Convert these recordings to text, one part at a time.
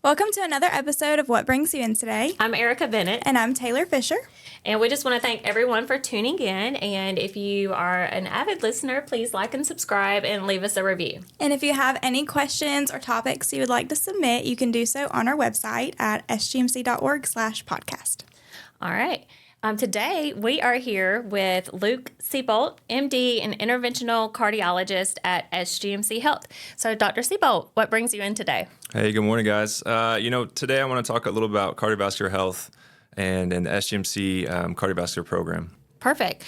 Welcome to another episode of What Brings You In Today. I'm Erica Bennett. And I'm Taylor Fisher. And we just want to thank everyone for tuning in. And if you are an avid listener, please like and subscribe and leave us a review. And if you have any questions or topics you would like to submit, you can do so on our website at sgmc.org/podcast. All right. Today, we are here with Luke Seibolt, MD and Interventional Cardiologist at SGMC Health. So, Dr. Seibolt, what brings you in today? Hey, good morning, guys. Today I want to talk a little about cardiovascular health and the SGMC cardiovascular program. Perfect.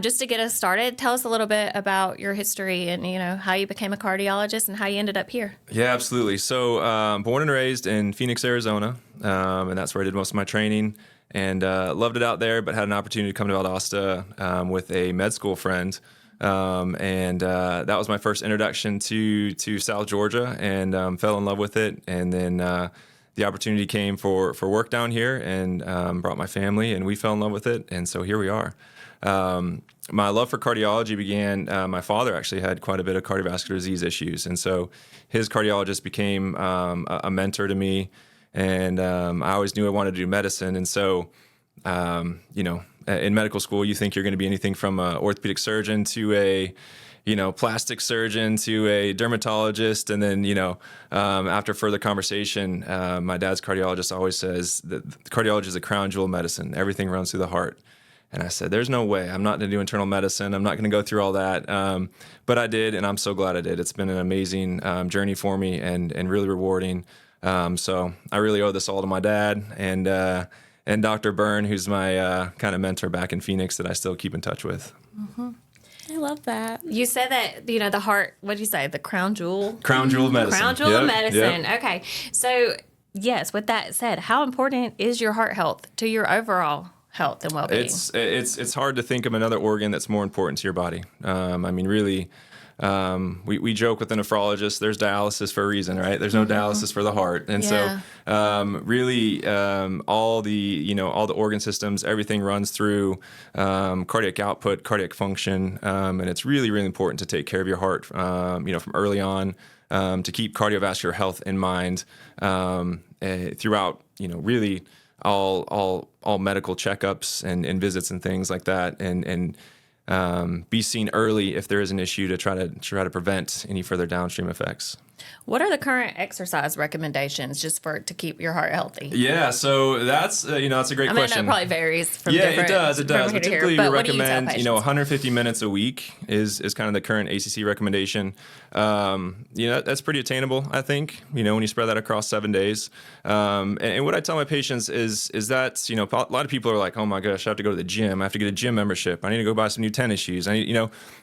Just to get us started, tell us a little bit about your history and, how you became a cardiologist and how you ended up here. Yeah, absolutely. So, born and raised in Phoenix, Arizona, and that's where I did most of my training. And loved it out there, but had an opportunity to come to Valdosta with a med school friend. And that was my first introduction to South Georgia, and fell in love with it. And then the opportunity came for work down here, and brought my family, and we fell in love with it. And so here we are. My love for cardiology began, my father actually had quite a bit of cardiovascular disease issues. And so his cardiologist became a mentor to me. And I always knew I wanted to do medicine. And so, in medical school, you think you're going to be anything from an orthopedic surgeon to a, plastic surgeon to a dermatologist. And then, after further conversation, my dad's cardiologist always says that cardiology is a crown jewel of medicine. Everything runs through the heart. And I said, there's no way. I'm not going to do internal medicine. I'm not going to go through all that. But I did, and I'm so glad I did. It's been an amazing journey for me and really rewarding. So I really owe this all to my dad and Dr. Byrne, who's my kind of mentor back in Phoenix that I still keep in touch with. Mm-hmm. I love that. You said that, the heart, what did you say? The crown jewel? Crown jewel of medicine. Crown jewel of medicine. Yep. Okay. So, yes, with that said, how important is your heart health to your overall health and well-being? It's hard to think of another organ that's more important to your body. Really... we joke with the nephrologist, there's dialysis for a reason, right? There's no dialysis for the heart. And so all the organ systems, everything runs through cardiac output, cardiac function. And it's really, really important to take care of your heart, from early on, to keep cardiovascular health in mind throughout, really all medical checkups and visits and things like that. And be seen early if there is an issue to try to prevent any further downstream effects. What are the current exercise recommendations just to keep your heart healthy? Yeah, so that's that's a great question. I know it probably varies from it does. But typically we recommend 150 minutes a week is kind of the current ACC recommendation. That's pretty attainable, I think. When you spread that across 7 days. And what I tell my patients is that a lot of people are like, oh my gosh, I have to go to the gym. I have to get a gym membership. I need to go buy some new tennis shoes.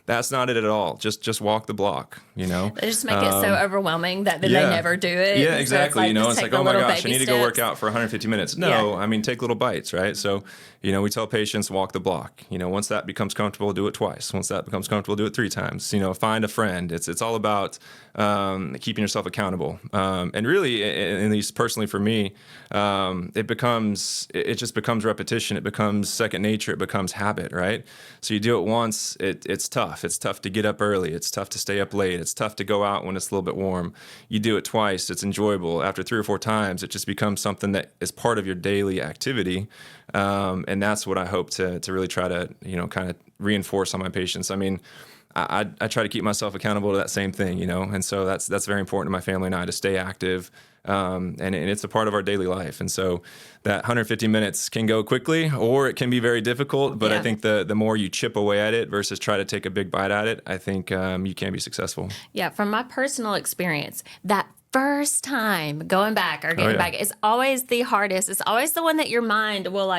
That's not it at all. Just walk the block. They just make it so overwhelming that they never do it. Yeah, exactly. So it's like, oh my gosh, I need to go work out for 150 minutes. No, take little bites, right? So, we tell patients walk the block. Once that becomes comfortable, do it twice. Once that becomes comfortable, do it 3 times. Find a friend. It's all about keeping yourself accountable. And really, at least personally for me, it just becomes repetition. It becomes second nature. It becomes habit, right? So you do it once, it's tough. It's tough to get up early. It's tough to stay up late. It's tough to go out when it's a little bit warm. You do it twice, it's enjoyable. After 3 or 4 times, it just becomes something that is part of your daily activity. And that's what I hope to really try to, kind of reinforce on my patients. I try to keep myself accountable to that same thing, and so that's very important to my family and I to stay active. And it's a part of our daily life. And so that 150 minutes can go quickly or it can be very difficult. But I think the more you chip away at it versus try to take a big bite at it, I think you can be successful. Yeah, from my personal experience, that first time going back or getting back is always the hardest. It's always the one that your mind will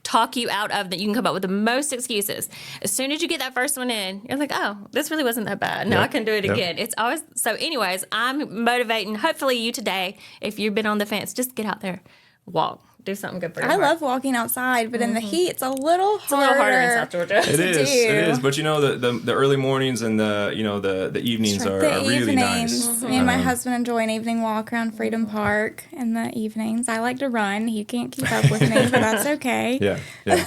talk you out of, that you can come up with the most excuses. As soon as you get that first one in, you're like, oh, this really wasn't that bad. No, I can do it again. It's always, so anyways, I'm motivating, hopefully you today, if you've been on the fence, just get out there, walk. Do something good for your heart. love walking outside, but in the heat, it's a little harder. It's a little harder in South Georgia. It is. But the early mornings and the evenings are really nice. Me and my husband enjoy an evening walk around Freedom Park in the evenings. I like to run. He can't keep up with me, but that's okay. Yeah.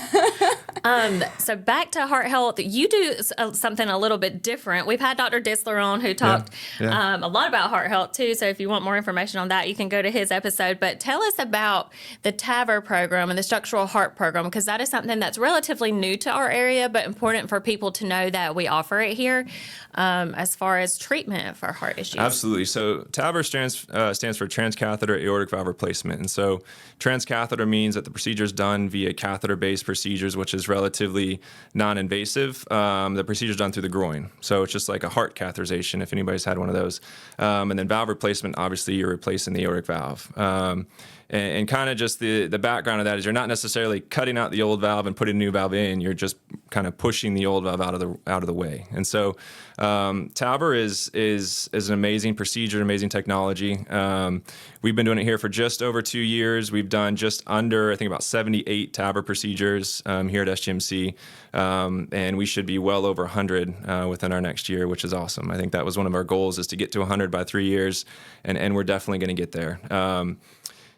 So back to heart health, you do something a little bit different. We've had Dr. Disler on who talked a lot about heart health too. So if you want more information on that, you can go to his episode. But tell us about the TAVR program and the structural heart program, because that is something that's relatively new to our area, but important for people to know that we offer it here as far as treatment for heart issues. Absolutely. So TAVR stands for transcatheter aortic valve replacement. And so transcatheter means that the procedure is done via catheter-based procedures, which is relatively non-invasive. The procedure is done through the groin. So it's just like a heart catheterization, if anybody's had one of those. And then valve replacement, obviously, you're replacing the aortic valve. And kind of just the background of that is you're not necessarily cutting out the old valve and putting a new valve in. You're just kind of pushing the old valve out of the way. And so TAVR is an amazing procedure, amazing technology. We've been doing it here for just over 2 years. We've done just under, I think, about 78 TAVR procedures here at SGMC. And we should be well over 100 within our next year, which is awesome. I think that was one of our goals, is to get to 100 by 3 years. And we're definitely going to get there.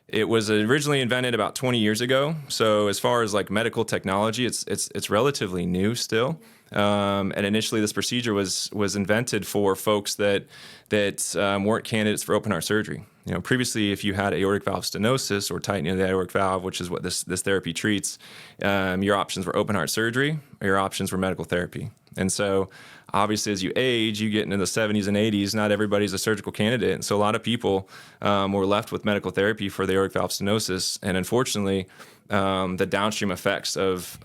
It was originally invented about 20 years ago. So as far as like medical technology, it's relatively new still. And initially, this procedure was invented for folks that weren't candidates for open heart surgery. You know, previously, if you had aortic valve stenosis or tightening of the aortic valve, which is what this therapy treats, your options were open heart surgery or your options were medical therapy. And so obviously, as you age, you get into the 70s and 80s, not everybody's a surgical candidate. And so a lot of people were left with medical therapy for the aortic valve stenosis. And unfortunately, the downstream effects of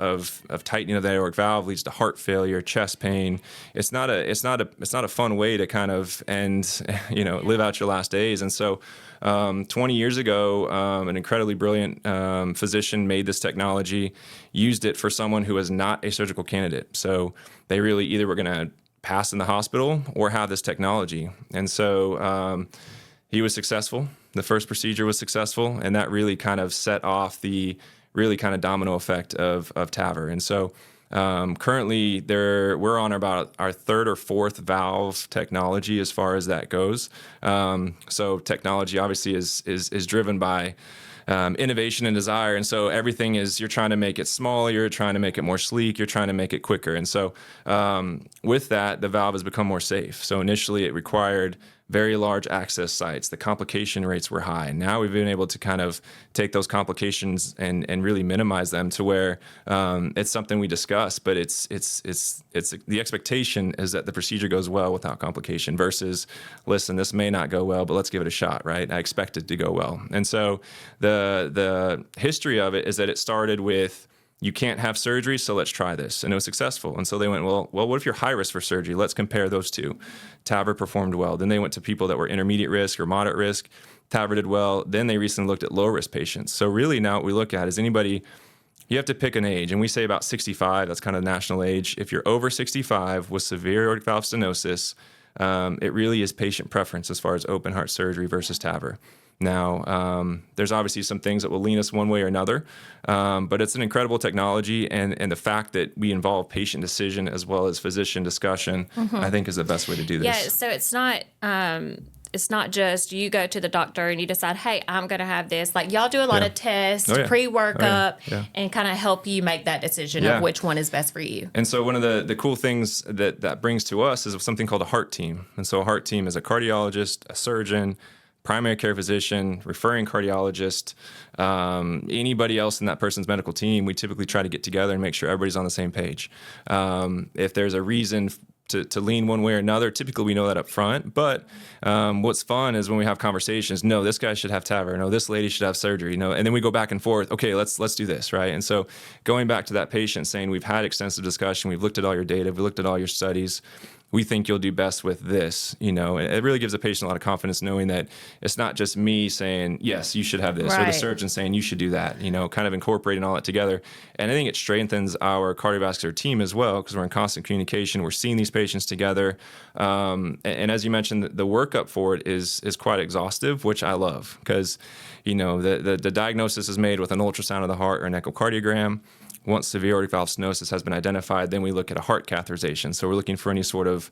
tightening of the aortic valve leads to heart failure, chest pain. It's not a fun way to kind of live out your last days. And so 20 years ago, an incredibly brilliant physician made this technology, used it for someone who was not a surgical candidate. So they really either were going to pass in the hospital or have this technology. And so he was successful. The first procedure was successful, and that really kind of set off the really kind of domino effect of TAVR. And so currently we're on about our third or fourth valve technology as far as that goes. So technology obviously is driven by innovation and desire. And so everything is, you're trying to make it smaller, you're trying to make it more sleek, you're trying to make it quicker. And so with that, the valve has become more safe. So initially it required very large access sites. The complication rates were high. Now we've been able to kind of take those complications and really minimize them to where it's something we discuss, but it's the expectation is that the procedure goes well without complication versus, listen, this may not go well, but let's give it a shot, right? I expect it to go well. And so the history of it is that it started with, you can't have surgery, so let's try this. And it was successful. And so they went, well, what if you're high risk for surgery? Let's compare those two. TAVR performed well. Then they went to people that were intermediate risk or moderate risk. TAVR did well. Then they recently looked at low risk patients. So really now what we look at is anybody, you have to pick an age. And we say about 65, that's kind of the national age. If you're over 65 with severe aortic valve stenosis, it really is patient preference as far as open heart surgery versus TAVR. Now, there's obviously some things that will lean us one way or another, but it's an incredible technology, and the fact that we involve patient decision as well as physician discussion, I think is the best way to do this. Yeah, so it's not just you go to the doctor and you decide, hey, I'm going to have this. Like, y'all do a lot of tests, pre-workup, and kind of help you make that decision of which one is best for you. And so one of the cool things that brings to us is something called a heart team. And so a heart team is a cardiologist, a surgeon, primary care physician, referring cardiologist, anybody else in that person's medical team. We typically try to get together and make sure everybody's on the same page. If there's a reason to lean one way or another, typically we know that up front. But what's fun is when we have conversations, no, this guy should have TAVR, no, this lady should have surgery, and then we go back and forth, okay, let's do this, right? And so going back to that patient saying, we've had extensive discussion, we've looked at all your data, we've looked at all your studies, we think you'll do best with this, and it really gives the patient a lot of confidence knowing that it's not just me saying, yes, you should have this, or the surgeon saying you should do that, kind of incorporating all that together. And I think it strengthens our cardiovascular team as well, because we're in constant communication, we're seeing these patients together. And as you mentioned, the workup for it is quite exhaustive, which I love, because, the diagnosis is made with an ultrasound of the heart or an echocardiogram. Once severe aortic valve stenosis has been identified, then we look at a heart catheterization. So we're looking for any sort of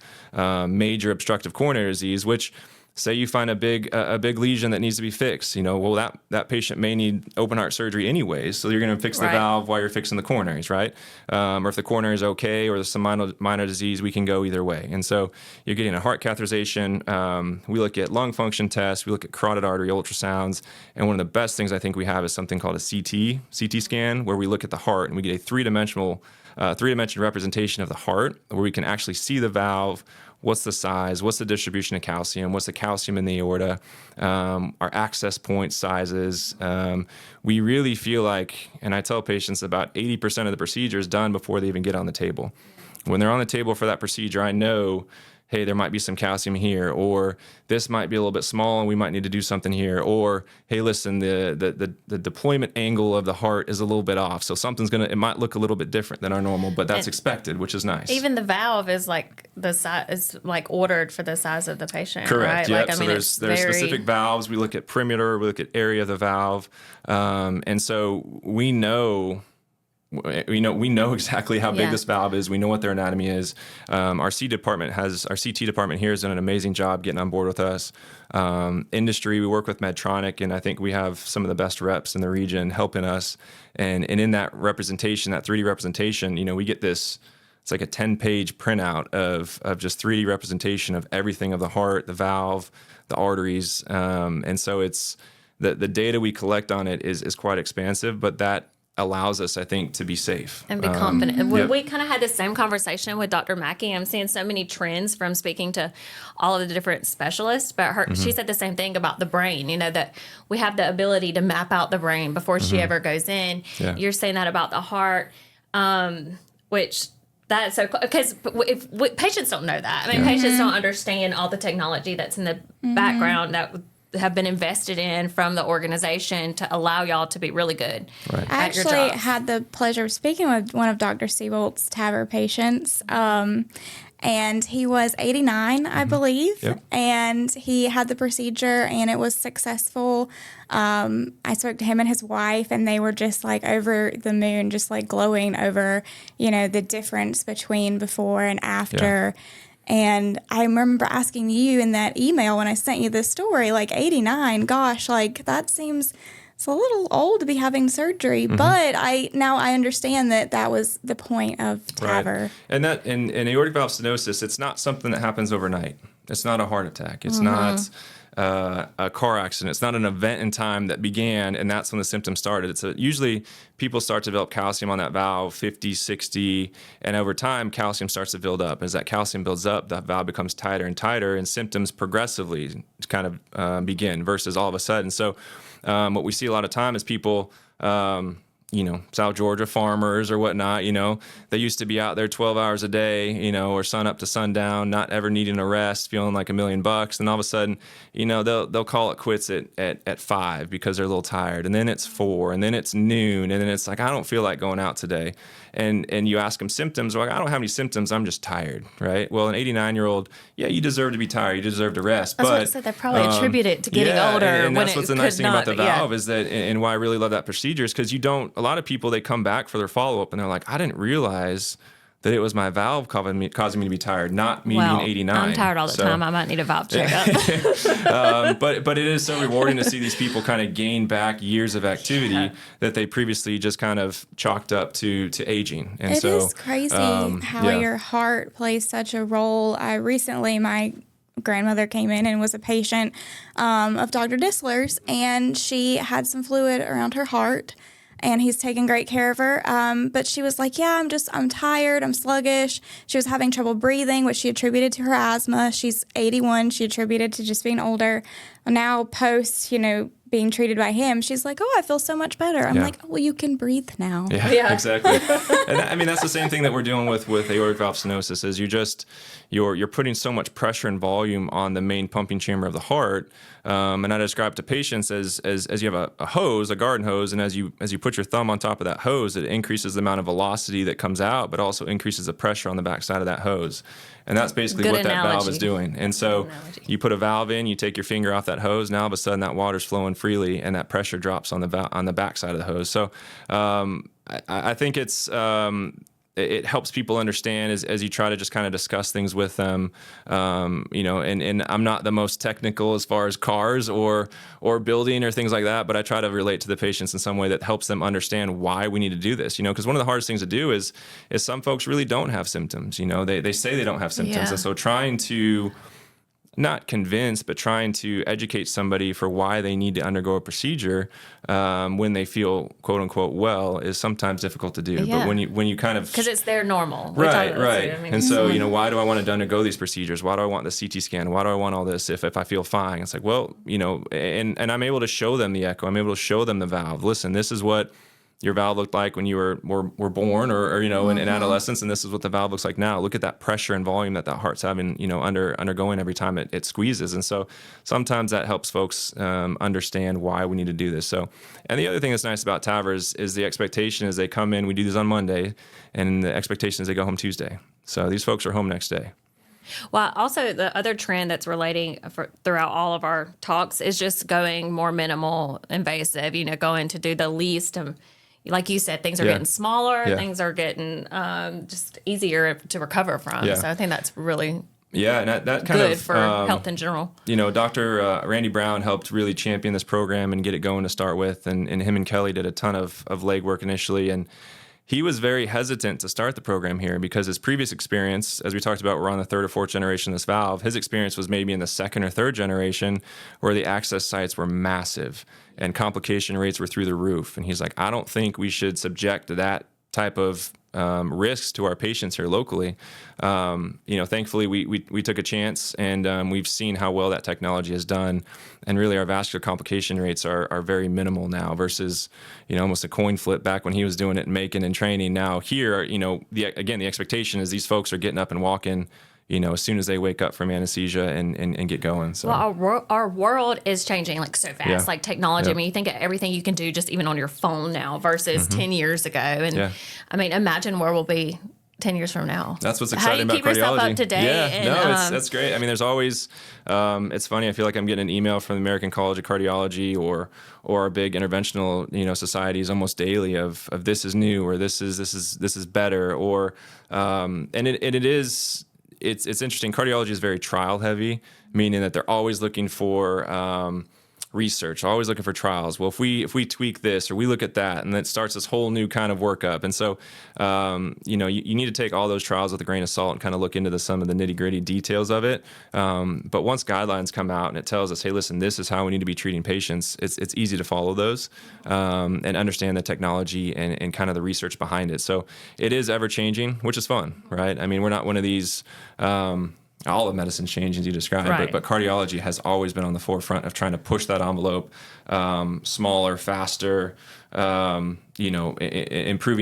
major obstructive coronary disease, which say you find a big lesion that needs to be fixed, well, that patient may need open heart surgery anyways. So you're going to fix the valve while you're fixing the coronaries, right? Or if the coronary is okay, or there's some minor disease, we can go either way. And so you're getting a heart catheterization. We look at lung function tests. We look at carotid artery ultrasounds. And one of the best things I think we have is something called a CT scan, where we look at the heart and we get a three-dimensional representation of the heart, where we can actually see the valve. What's the size? What's the distribution of calcium? What's the calcium in the aorta? Our access point sizes. We really feel like, and I tell patients, about 80% of the procedure is done before they even get on the table. When they're on the table for that procedure, I know, hey, there might be some calcium here, or this might be a little bit small and we might need to do something here, or hey, listen, the deployment angle of the heart is a little bit off, so it might look a little bit different than our normal, but that's expected, which is nice. Even the valve is like the size, is like ordered for the size of the patient. Correct. Right? Yeah. So there's specific valves. We look at perimeter. We look at area of the valve, and so we know exactly how big this valve is. We know what their anatomy is. Our CT department here has done an amazing job getting on board with us. Industry, we work with Medtronic, and I think we have some of the best reps in the region helping us. And in that representation, that 3D representation, we get this. It's like a 10-page printout of just 3D representation of everything of the heart, the valve, the arteries, and so it's the data we collect on it is quite expansive, but that allows us, I think, to be safe and be confident. We kind of had the same conversation with Dr. Mackey. I'm seeing so many trends from speaking to all of the different specialists, but she said the same thing about the brain, that we have the ability to map out the brain before she ever goes in. Yeah. You're saying that about the heart, which that's so, because if patients don't know that. I mean, patients don't understand all the technology that's in the background that have been invested in from the organization to allow y'all to be really good. Right. I actually had the pleasure of speaking with one of Dr. Seibolt's TAVR patients, and he was 89, I believe, and he had the procedure, and it was successful. I spoke to him and his wife, and they were just like over the moon, just like glowing over, the difference between before and after. Yeah. And I remember asking you in that email when I sent you this story, like 89, gosh, like that seems, it's a little old to be having surgery. But I understand that was the point of TAVR. Right. And that in aortic valve stenosis, it's not something that happens overnight. It's not a heart attack. It's not a car accident. It's not an event in time that began, and that's when the symptoms started. It's usually people start to develop calcium on that valve, 50, 60, and over time, calcium starts to build up. As that calcium builds up, the valve becomes tighter and tighter, and symptoms progressively kind of begin versus all of a sudden. So what we see a lot of time is people South Georgia farmers or whatnot, they used to be out there 12 hours a day, or sun up to sundown, not ever needing a rest, feeling like $1 million. And all of a sudden, they'll call it quits at 5 because they're a little tired. And then it's 4, and then it's noon, and then it's like, I don't feel like going out today. And you ask them symptoms, they're like, I don't have any symptoms, I'm just tired, right? Well, an 89-year-old, you deserve to be tired, you deserve to rest. That's what I said, they probably attribute it to getting older. And that's what's the nice thing about the valve is that, and why I really love that procedure is because a lot of people, they come back for their follow-up and they're like, I didn't realize that it was my valve causing me to be tired, not me being 89. I'm tired all the time. I might need a valve checkup. But it is so rewarding to see these people kind of gain back years of activity that they previously just kind of chalked up to aging. And it is crazy how your heart plays such a role. Recently, my grandmother came in and was a patient of Dr. Disler's, and she had some fluid around her heart. And he's taking great care of her. But she was like, I'm tired, I'm sluggish. She was having trouble breathing, which she attributed to her asthma. She's 81. She attributed to just being older. Now, post, being treated by him, she's like, I feel so much better. I'm like, well, you can breathe now. Yeah. Exactly. And that's the same thing that we're dealing with aortic valve stenosis is you're putting so much pressure and volume on the main pumping chamber of the heart. And I describe to patients as you have a hose, a garden hose, and as you put your thumb on top of that hose, it increases the amount of velocity that comes out, but also increases the pressure on the backside of that hose. And that's basically what that valve is doing. And so you put a valve in, you take your finger off that hose, now all of a sudden that water's flowing freely and that pressure drops on the backside of the hose. So I think it's it helps people understand as you try to just kind of discuss things with them, and I'm not the most technical as far as cars or building or things like that, but I try to relate to the patients in some way that helps them understand why we need to do this, because one of the hardest things to do is some folks really don't have symptoms, they say they don't have symptoms. Yeah. And so trying to not convince, but trying to educate somebody for why they need to undergo a procedure when they feel quote unquote well is sometimes difficult to do. Yeah. But when you kind of, because it's their normal. right. And so, why do I want to undergo these procedures? Why do I want the CT scan? Why do I want all this if I feel fine? It's like, well, and I'm able to show them the echo. I'm able to show them the valve. Listen, this is what your valve looked like when you were born or in adolescence, and this is what the valve looks like now. Look at that pressure and volume that heart's having, undergoing every time it squeezes. And so sometimes that helps folks understand why we need to do this. So, and the other thing that's nice about TAVR is the expectation is they come in, we do this on Monday, and the expectation is they go home Tuesday. So these folks are home next day. Well, also the other trend that's relating throughout all of our talks is just going more minimal invasive, going to do the least like you said, things are getting smaller, things are getting just easier to recover from. Yeah. So I think that's really and that kind good of for health in general. Dr. Randy Brown helped really champion this program and get it going to start with, and him and Kelly did a ton of legwork initially, and he was very hesitant to start the program here because his previous experience, as we talked about, we're on the third or fourth generation of this valve. His experience was maybe in the second or third generation where the access sites were massive and complication rates were through the roof. And he's like, I don't think we should subject that type of risks to our patients here locally. Thankfully, we took a chance, and we've seen how well that technology has done. And really, our vascular complication rates are very minimal now versus, almost a coin flip back when he was doing it in Macon and training. Now here, the expectation is these folks are getting up and walking, as soon as they wake up from anesthesia and get going. So. Well, our world is changing so fast, like technology. I mean, you think of everything you can do just even on your phone now versus 10 years ago. And I mean, imagine where we'll be 10 years from now. That's what's exciting about cardiology. How do you keep yourself up to date? Yeah, that's great. I mean, there's always, it's funny, I feel like I'm getting an email from the American College of Cardiology or our big interventional, societies almost daily of this is new or this is better or, and it is. It's interesting. Cardiology is very trial heavy, meaning that they're always looking for research, always looking for trials. Well, if we tweak this or we look at that, and then it starts this whole new kind of workup. And so, you need to take all those trials with a grain of salt and kind of look into some of the nitty gritty details of it. But once guidelines come out and it tells us, hey, listen, this is how we need to be treating patients, it's easy to follow those and understand the technology and kind of the research behind it. So it is ever changing, which is fun, right? I mean, we're not one of these. All of medicine's changed, as you described, right. but cardiology has always been on the forefront of trying to push that envelope, smaller, faster, improving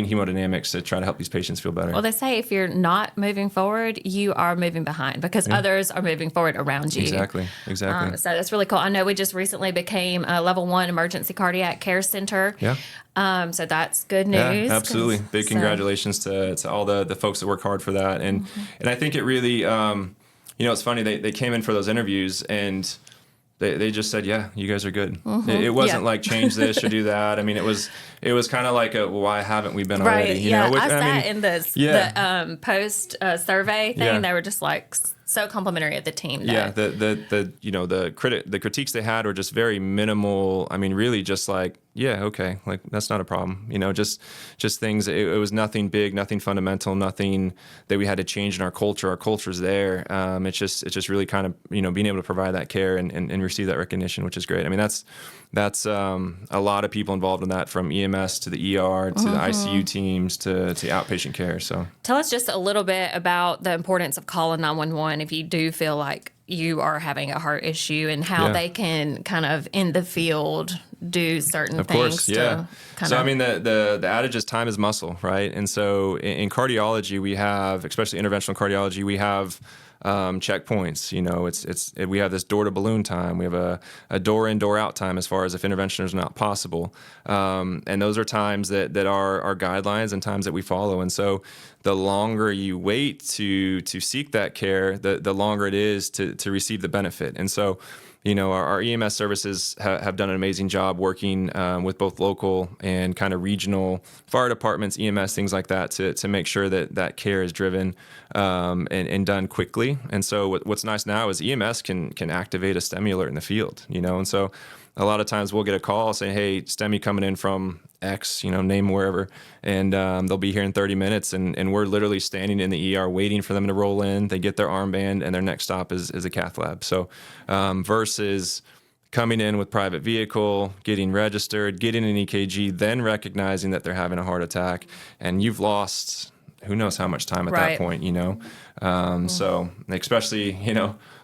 hemodynamics to try to help these patients feel better. Well, they say if you're not moving forward, you are moving behind because others are moving forward around you. Exactly. So that's really cool. I know we just recently became a level 1 emergency cardiac care center. Yeah. So that's good news. Yeah, absolutely. Big congratulations to all the folks that work hard for that. And I think it really, it's funny, they came in for those interviews and they just said, yeah, you guys are good. It wasn't like change this or do that. I mean, it was kind of like why haven't we been already? Right. I sat in the post survey thing. They were just like so complimentary of the team. Yeah. The critiques they had were just very minimal. I mean, really just like, yeah, okay, like that's not a problem. Just things. It was nothing big, nothing fundamental, nothing that we had to change in our culture. Our culture's there. It's just really kind of being able to provide that care and receive that recognition, which is great. I mean, that's a lot of people involved in that, from EMS to the ER to the ICU teams to outpatient care. So tell us just a little bit about the importance of calling 911 if you do feel like you are having a heart issue and how they can kind of in the field do certain of things. Course, yeah. So, I mean, the adage is time is muscle, right? And so in cardiology, we have, especially interventional cardiology, we have checkpoints. We have this door to balloon time. We have a door in, door out time as far as if intervention is not possible. And those are times that are our guidelines and times that we follow. And so the longer you wait to seek that care, the longer it is to receive the benefit. And so our EMS services have done an amazing job working with both local and kind of regional fire departments, EMS, things like that, to make sure that care is driven and done quickly. And so what's nice now is EMS can activate a STEMI alert in the field, and so a lot of times we'll get a call saying, hey, STEMI coming in from X, name wherever, and they'll be here in 30 minutes, and we're literally standing in the ER waiting for them to roll in. They get their armband, and their next stop is a cath lab. So versus coming in with private vehicle, getting registered, getting an EKG, then recognizing that they're having a heart attack, and you've lost who knows how much time at that point, So especially,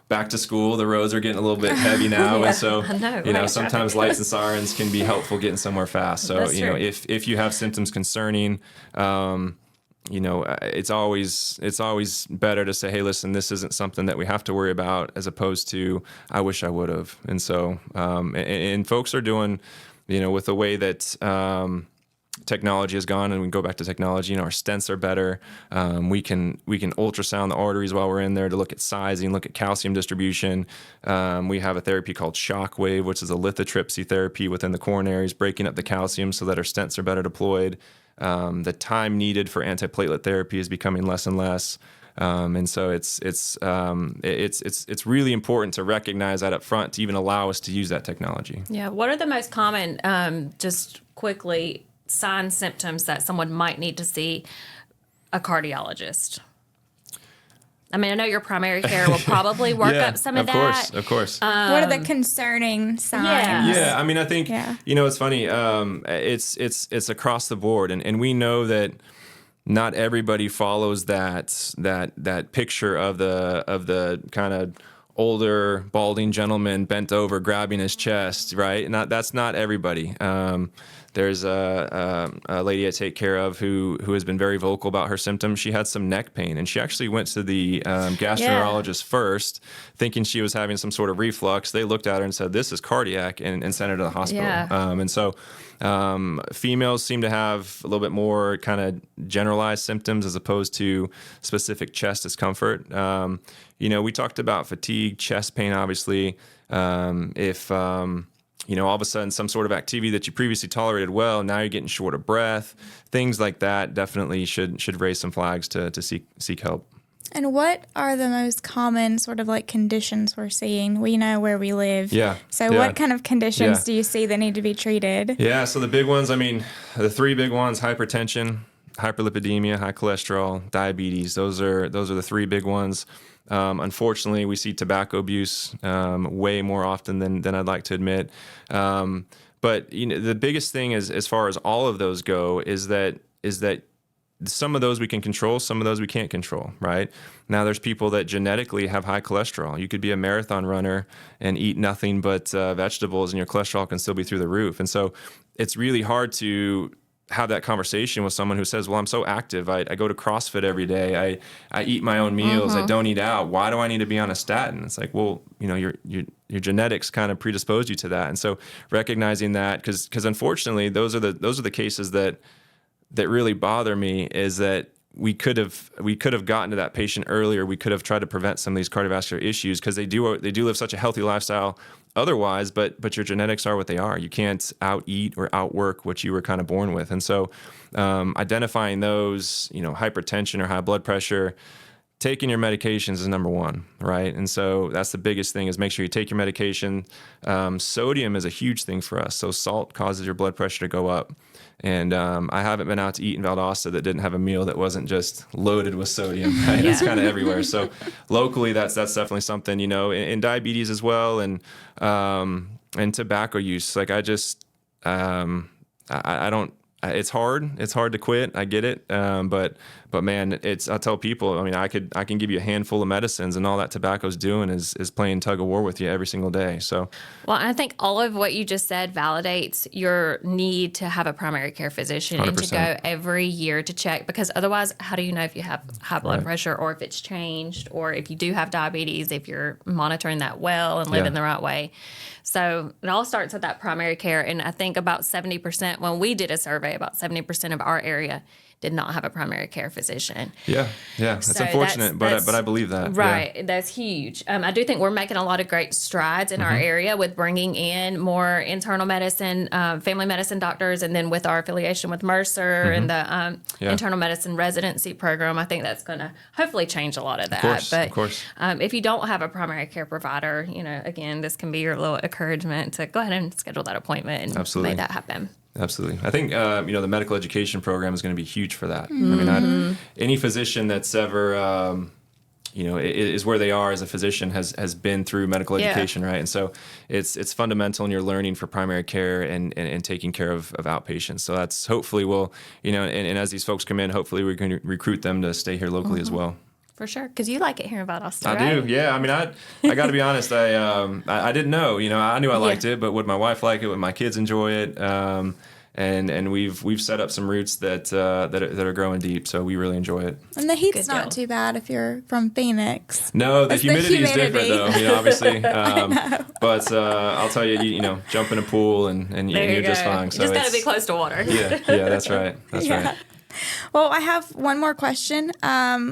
back to school, the roads are getting a little bit heavy now. And so, sometimes lights and sirens can be helpful getting somewhere fast. So, if you have symptoms concerning, it's always better to say, hey, listen, this isn't something that we have to worry about, as opposed to, I wish I would have. And so, and folks are doing, with the way that, technology has gone, and we go back to technology, our stents are better. We can ultrasound the arteries while we're in there to look at sizing, look at calcium distribution. We have a therapy called Shockwave, which is a lithotripsy therapy within the coronaries, breaking up the calcium so that our stents are better deployed. The time needed for antiplatelet therapy is becoming less and less. And so it's really important to recognize that up front to even allow us to use that technology. Yeah. What are the most common, just quickly, signs, symptoms that someone might need to see a cardiologist? I mean, I know your primary care will probably work up some of that. Of course. What are the concerning signs? Yeah. I mean, I think, it's funny. It's across the board. And we know that not everybody follows that picture of the kind of older balding gentleman bent over grabbing his chest, right? That's not everybody. There's a lady I take care of who has been very vocal about her symptoms. She had some neck pain, and she actually went to the gastroenterologist first, thinking she was having some sort of reflux. They looked at her and said, this is cardiac, and sent her to the hospital. And so females seem to have a little bit more kind of generalized symptoms as opposed to specific chest discomfort. We talked about fatigue, chest pain, obviously. If all of a sudden some sort of activity that you previously tolerated well, now you're getting short of breath, things like that definitely should raise some flags to seek help. And what are the most common sort of like conditions we're seeing? We know where we live. So what kind of conditions do you see that need to be treated? Yeah, so the big ones, the three big ones: hypertension, hyperlipidemia, high cholesterol, diabetes. Those are the three big ones. Unfortunately, we see tobacco abuse way more often than I'd like to admit. But the biggest thing is, as far as all of those go, is that some of those we can control, some of those we can't control, right? Now, there's people that genetically have high cholesterol. You could be a marathon runner and eat nothing but vegetables, and your cholesterol can still be through the roof. And so it's really hard to have that conversation with someone who says, well, I'm so active. I go to CrossFit every day. I eat my own meals. I don't eat out. Why do I need to be on a statin? It's like, well, your genetics kind of predisposed you to that. And so recognizing that, because unfortunately, those are the cases that really bother me, is that we could have gotten to that patient earlier. We could have tried to prevent some of these cardiovascular issues, because they do live such a healthy lifestyle otherwise, but your genetics are what they are. You can't out-eat or outwork what you were kind of born with. And so identifying those, hypertension or high blood pressure, taking your medications is number one, right? And so that's the biggest thing, is make sure you take your medication. Sodium is a huge thing for us. So salt causes your blood pressure to go up. And I haven't been out to eat in Valdosta that didn't have a meal that wasn't just loaded with sodium. Right? It's kind of everywhere. So locally, that's definitely something, and diabetes as well, and tobacco use. Like I don't. It's hard. It's hard to quit. I get it. But man, I tell people, I can give you a handful of medicines, and all that tobacco's doing is playing tug of war with you every single day. So, well, I think all of what you just said validates your need to have a primary care physician 100%. And to go every year to check, because otherwise, how do you know if you have high blood pressure, or if it's changed, or if you do have diabetes, if you're monitoring that well and living the right way? So it all starts with that primary care. And I think about 70%, when we did a survey survey, about 70% of our area did not have a primary care physician. Yeah. That's So unfortunate, but I believe that. Right. Yeah. That's huge. I do think we're making a lot of great strides in our area with bringing in more internal medicine, family medicine doctors, and then with our affiliation with Mercer and the internal medicine residency program, I think that's going to hopefully change a lot of that. Of course. If you don't have a primary care provider, again, this can be your little encouragement to go ahead and schedule that appointment and make that happen. Absolutely. I think, the medical education program is going to be huge for that. I mean, any physician that's ever, is where they are as a physician has been through medical education, right? And so it's fundamental in your learning for primary care and taking care of outpatients. So that's hopefully and as these folks come in, hopefully we can recruit them to stay here locally as well. For sure, because you like it here in Valdosta, I right? do, yeah. I mean, I got to be honest. I didn't know. I knew I liked it, but would my wife like it? Would my kids enjoy it? And we've set up some roots that are growing deep, so we really enjoy it. And the heat's not too bad if you're from Phoenix. No, the humidity is different though. Obviously. But I'll tell you, jump in a pool and you're just fine. So you just got to be close to water. Yeah, that's right. That's right. Well, I have one more question,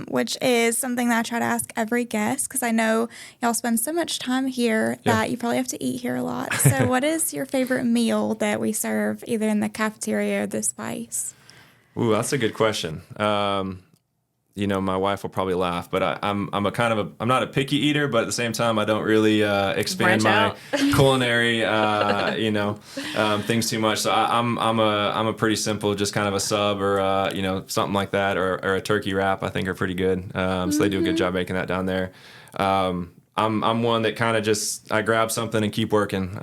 which is something that I try to ask every guest because I know y'all spend so much time here that you probably have to eat here a lot. So what is your favorite meal that we serve either in the cafeteria or the Spice? Ooh, that's a good question. My wife will probably laugh, but I'm not a picky eater, but at the same time, I don't really expand my culinary, things too much. So I'm a pretty simple, just kind of a sub or something like that, or a turkey wrap. I think are pretty good. So they do a good job making that down there. I'm one that kind of just I grab something and keep working.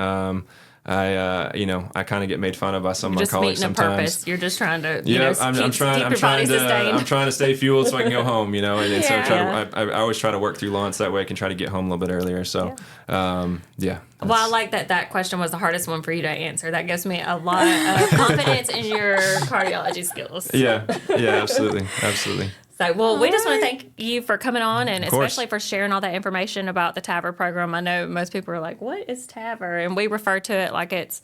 I kind of get made fun of by some of my colleagues sometimes. Purpose. You're just trying to, I'm trying to stay fueled so I can go home, and so I always try to work through lunch that way I can try to get home a little bit earlier. So, Well, I like that question was the hardest one for you to answer. That gives me a lot of confidence in your cardiology skills. Yeah, absolutely. So, we just want to thank you for coming on and especially for sharing all that information about the TAVR program. I know most people are like, what is TAVR? And we refer to it like it's,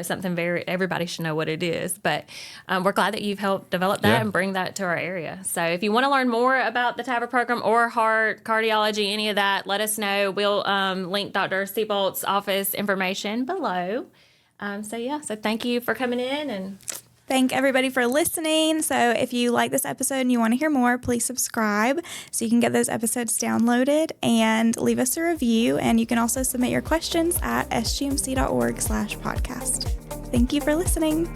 something everybody should know what it is. But we're glad that you've helped develop that and bring that to our area. So if you want to learn more about the TAVR program or heart, cardiology, any of that, let us know. We'll link Dr. Seibolt's office information below. So thank you for coming in and... Thank everybody for listening. So if you like this episode and you want to hear more, please subscribe so you can get those episodes downloaded and leave us a review. And you can also submit your questions at sgmc.org/podcast. Thank you for listening.